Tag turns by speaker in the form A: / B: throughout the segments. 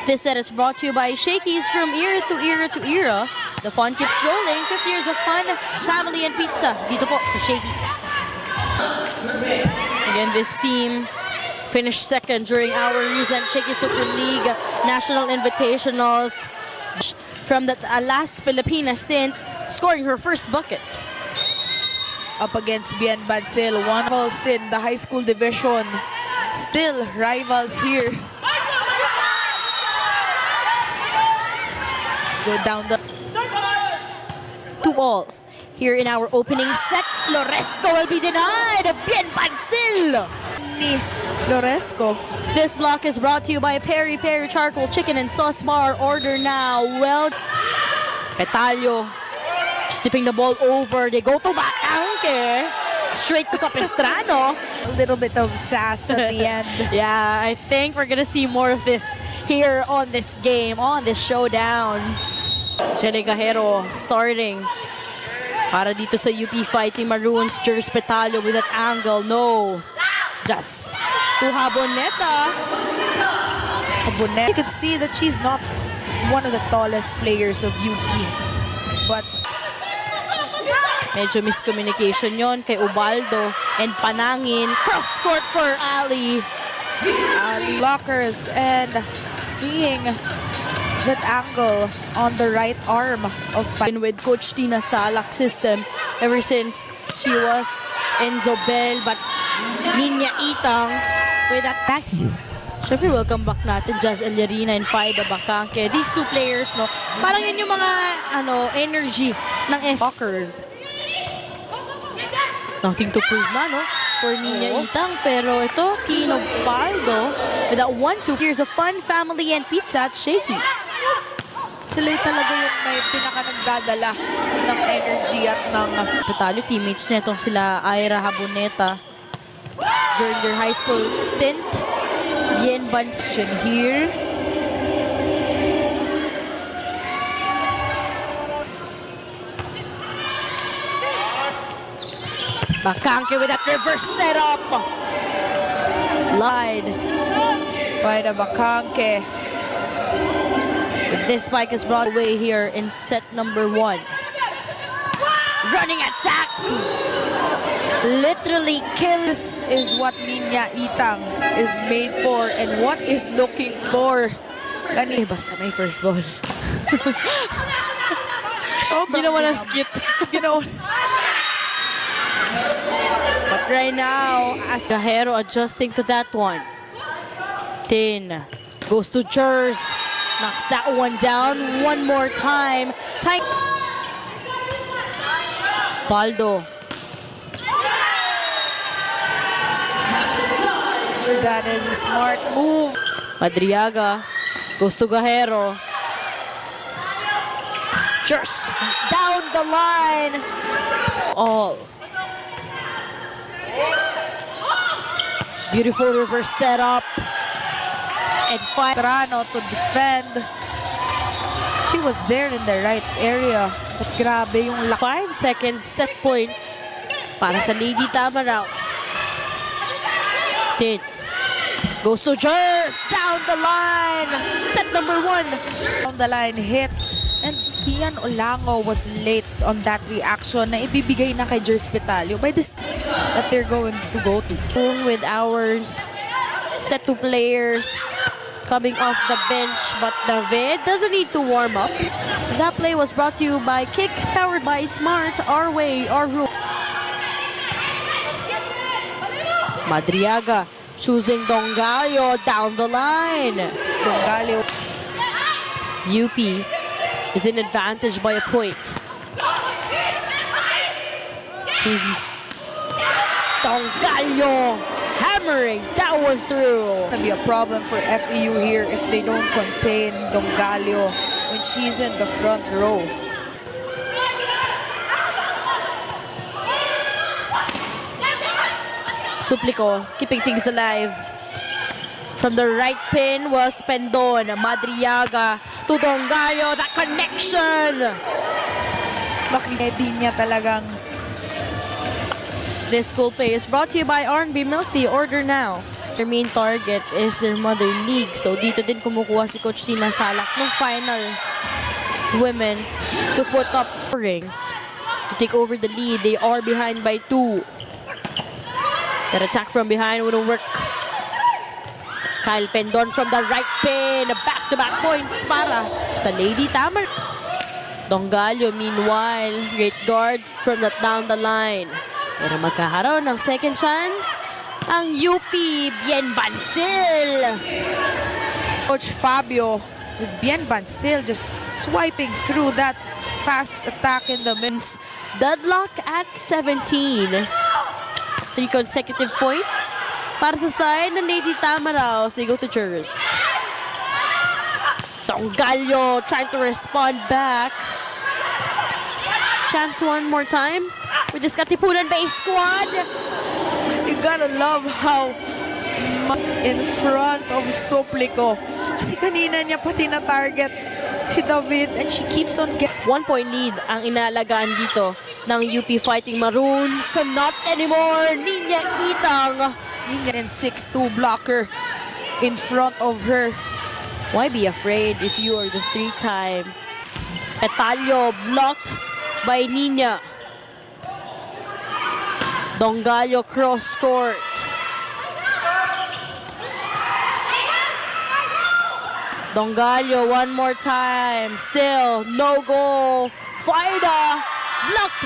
A: This set is brought to you by Shakey's. From era to era to era, the fun keeps rolling. 50 years of fun, family, and pizza. Dito po sa Shakey's. Again, this team finished second during our recent Shakey's Super League National Invitationals from the last Pilipinas stint, scoring her first bucket.
B: Up against Bien Bancil, one rivals in the high school division. Still rivals here. Go down the
A: 2-all. Here in our opening set, Loresco will be denied. Bien Bancil.
B: Loresco.
A: This block is brought to you by Peri Peri Charcoal Chicken and Sauce Bar. Order now. Well, Petalio tipping the ball over. They go to Bacanque. Straight to Capistrano.
B: A little bit of sass at the end.
A: Yeah, I think we're gonna see more of this here on this game, on this showdown. Jenny Gajero starting para dito sa UP Fighting Maroons. Jers Petalio with that angle. No. Just to Haboneta.
B: You could see that she's not one of the tallest players of UP. But
A: medyo miscommunication yon kay Ubaldo and Panangin. Cross court for Ali.
B: Blockers and seeing that angle on the right arm of
A: with Coach Tina Salak system ever since she was in Zobel, but Ninya Itang with that. Back to you. Siyempre, welcome back natin, Jazz Eliarina and Faida Bacanque. These two players, no, parang yun yung mga energy ng Blockers. Nothing to prove na, no, for Ninya Itang. Pero ito, Kino Baldo with that 1-2 years of fun, family, and pizza at Shakey's.
B: Sila talaga yung may pinaka-nagdadala ng energy at ng
A: Petalio teammates niya itong sila Ira Haboneta during their high school stint. Bien Bancil here. Bacanque with that reverse setup. Lied.
B: By the Bacanque.
A: This spike is brought away here in set number 1. Running attack. Literally kills.
B: Is what Ninya Itang is made for and what is looking for.
A: Basta may first ball. Ginawa ng skit. But right now, as Gajero adjusting to that one. Tin goes to Jers. Knocks that one down one more time. Baldo.
B: That is a smart move.
A: Madriaga goes to Gajero. Just down the line. All. Beautiful reverse setup. And
B: Trano to defend. She was there in the right area. But grabe yung
A: 5-second set point para sa Lady Tamaraws. Tin goes to Jers. Down the line. Set number 1.
B: Down the line hit. And Kian Olango was late on that reaction na ibibigay na kay Jers Petalio by this that they're going to go to.
A: With our set 2 players coming off the bench, but David doesn't need to warm up. That play was brought to you by Kick, powered by Smart, Our Way, Our Rule. Madriaga choosing Dongallo down the line.
B: Dongallo.
A: UP is in advantage by a point. He's Dongallo hammering that one through.
B: It's gonna be a problem for FEU here if they don't contain Dongallo when she's in the front row.
A: Suplico keeping things alive. From the right pin was Pendon. Madriaga to Dongallo. That connection.
B: Makikedi niya talagang
A: This school play is brought to you by R&B Milk Tea. Order now. Their main target is their mother league. So dito din kumukuha si Coach Tina Salak ng final women to put up ring to take over the lead. They are behind by 2. That attack from behind wouldn't work. Kyle Pendon from the right pin. Back-to-back points para sa Lady Tamar. Dongallo, meanwhile, great guard from that down the line. Pero magkakaroon ng second chance ang UP Bien Bancil.
B: Coach Fabio with Bien Bancil just swiping through that fast attack in the middle.
A: Deadlock at 17. 3 consecutive points para sa side ng Lady Tamaraos. They go to Churros. Dongallo trying to respond back. Chance one more time with this Katipunan base squad.
B: You gotta love how in front of Soplico. Kasi kanina niya pati na target si David and she keeps on getting
A: 1-point lead ang inaalagaan dito ng UP Fighting Maroons. So not anymore. Ninya Itang.
B: Ninya and 6'2 blocker in front of her.
A: Why be afraid if you are the 3-time? Petalio blocked by Ninya. Dongallo cross court. Dongallo one more time. Still no goal. Faida blocked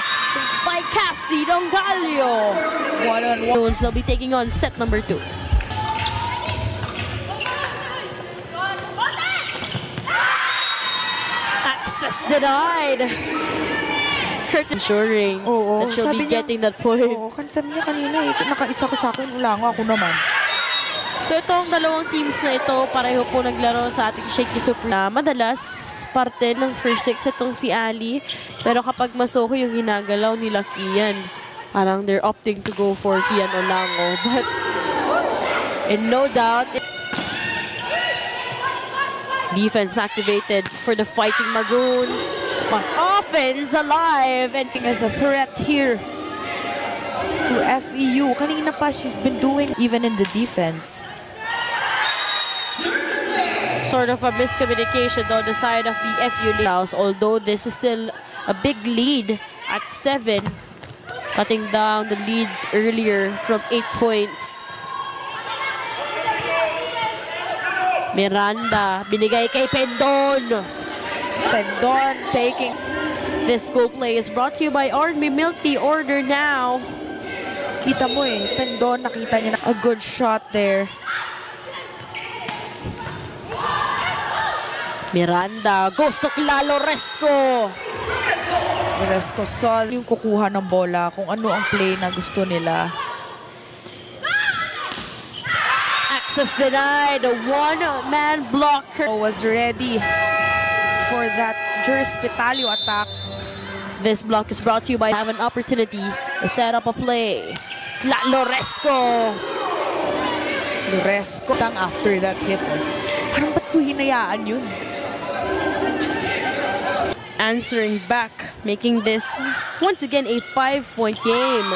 A: by Cassie Dongallo. 1-on-1. They'll be taking on set number 2. Access denied. Curtin ensuring that she'll be getting that point.
B: Oo, sabi niya kanina nakaisa ko sa akin, wala nga ako naman.
A: So itong dalawang teams na ito, pareho po naglaro sa ating Shaky Super. Madalas, parte ng first 6 itong si Ali. Pero kapag masoko yung hinagalaw nila Kian, parang they're opting to go for Kian Olango. But, and no doubt, defense activated for the Fighting Maroons. But offense alive and
B: as a threat here to FEU. Kanina pa she's been doing even in the defense.
A: Sort of a miscommunication on the side of the FEU house, although this is still a big lead at 7, cutting down the lead earlier from 8 points. Miranda, binigay kay Pendon.
B: Pendon taking.
A: This school play is brought to you by R&B Milk Tea. Order now.
B: Kita mo Pendon, nakita niya na a good shot there.
A: Miranda goes to Loresco.
B: Loresco saw yung kukuha ng bola, kung ano ang play na gusto nila.
A: Access denied. A one-man blocker
B: Was ready for that Jurispitalio attack.
A: This block is brought to you by have an opportunity to set up a play. Loresco.
B: Loresco after that hit. Parang ba't ko hinayaan yun?
A: Answering back, making this once again a 5-point game.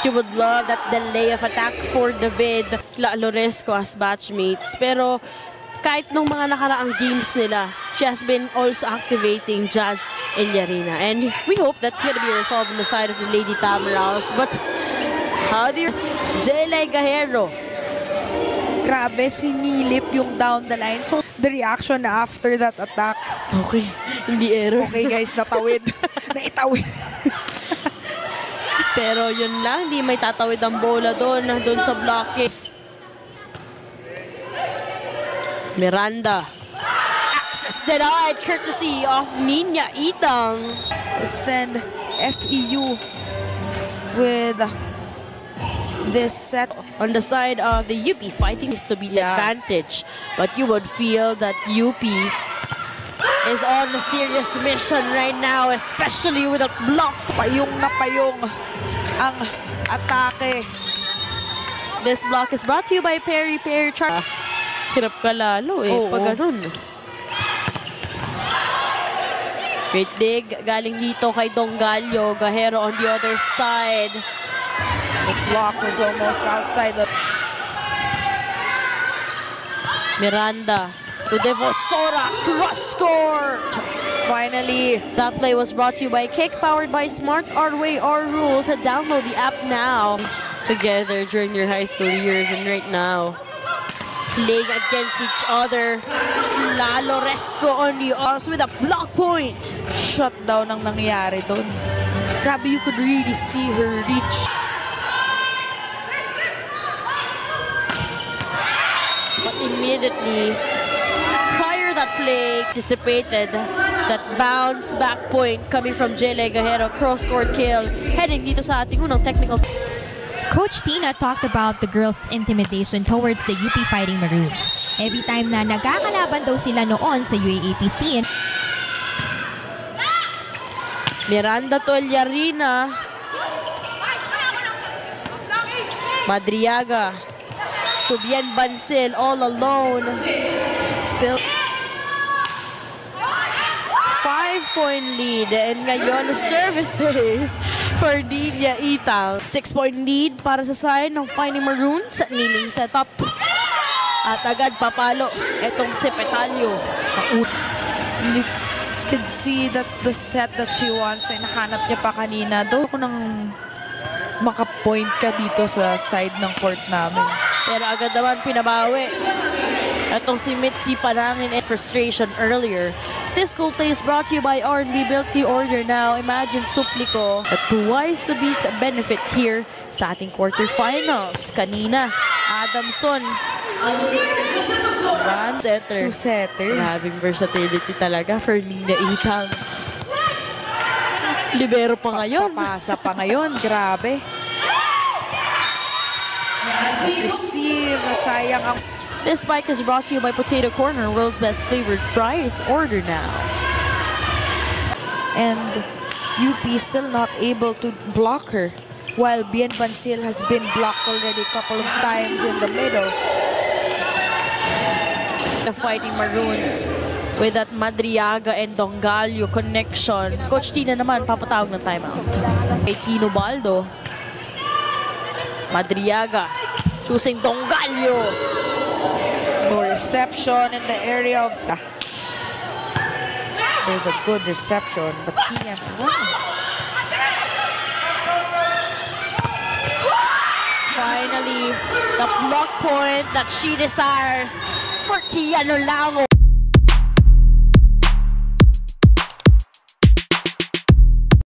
A: You would love that delay of attack for David Loresco as batchmates. Pero kahit nung mga nakaraang games nila, she has been also activating Jazz Eliarina. And we hope that's gonna be resolved on the side of the Lady Tamaraos. But how do you... Jelay Gahero.
B: Grabe, sinilip yung down the line. So, the reaction after that attack.
A: Okay, hindi error.
B: Okay guys, natawid. Naitawid.
A: Pero yun lang, hindi may tatawid ang bola doon sa blockage. Miranda. Access denied, courtesy of Ninya Itang.
B: Send FEU with this set.
A: On the side of the UP Fighting is to be the advantage. But you would feel that UP is on a serious mission right now, especially with a block.
B: Payong na payong ang atake.
A: This block is brought to you by Perry Char. Hirap ka lalo pag ganun. Great dig galing dito kay Dongallo. Gahero on the other side.
B: The block was almost outside the...
A: Miranda to Devosora, cross score!
B: Finally,
A: That play was brought to you by Kick, powered by Smart Our Way, Our Rules. And download the app now. Together during their high school years and right now, playing against each other. Lalo Resco on the us with a block point.
B: shutdown ang nangyari doon.
A: Grabe, you could really see her reach. But immediately, prior that play, anticipated that bounce back point coming from Jele Gajero, cross-court kill, heading dito sa ating unang technical.
C: Coach Tina talked about the girls' intimidation towards the UP Fighting Maroons. Every time na nagkakalaban daw sila noon sa UAAPC.
A: Miranda to Eliarina. Madriaga to Bien Bancil all alone. Still 5-point lead, and ngayon services for Dinia Itang. 6-point lead para sa side ng Fighting Maroons. Kneeling setup. At agad papalo itong si Petalio.
B: You could see that's the set that she wants. Ay nahanap niya pa kanina. Daw ko nang makapoint ka dito sa side ng court namin.
A: Pero agad naman pinabawi. Itong si Mitzi Panangin and frustration earlier. This goal play is brought to you by R&B Milk Tea. Order now. Imagine Suplico. A twice to beat benefit here sa ating quarterfinals. Kanina, Adamson. One setter.
B: Two-setter.
A: Grabing versatility talaga for Nina Itang. Libero pa ngayon.
B: Papasa pa ngayon. Grabe. Receive. Sayang ang...
A: This bike is brought to you by Potato Corner, world's best flavored fries. Order now.
B: And UP still not able to block her, while Bien Bancil has been blocked already a couple of times in the middle.
A: The Fighting Maroons with that Madriaga and Dongalio connection. Coach Tina naman papatawag ng timeout. Kay Tino Baldo. Madriaga choosing Dongalio.
B: No reception in the area of... There's a good reception, but Kian...
A: Finally, the block point that she desires for Kian Olango.